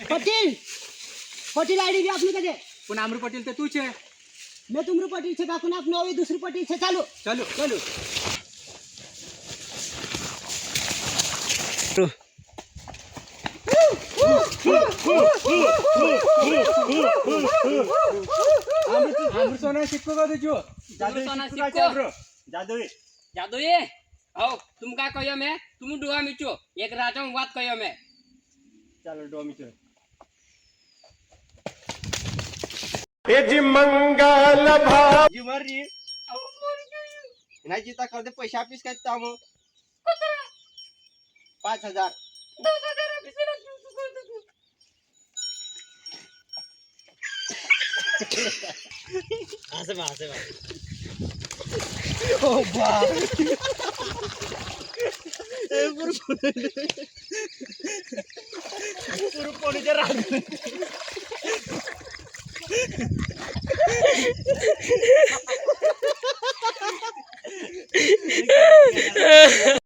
Patel Patel ID બી આપનું કદે પણ આમરું પટેલ તે તું છે मैं तुमरू पटेल से काकू आपने अभी दूसरी पटेल से चालू ચાલો ચાલો આમરું સોના સિક્કો કાઢો જો આમરું સોના સિક્કો સિક્કો. કાઢો. જાદુઈ જાદુ એ આવ તુમ કા કયો મે તુમ ડોવા મીચો એક રાજા વાત કયો મે ચાલો ડોમી ચો जी मर रही नहीं जीता कर दे पैसा वापिस करता हूँ 5,000 પૂરું પોણી જરા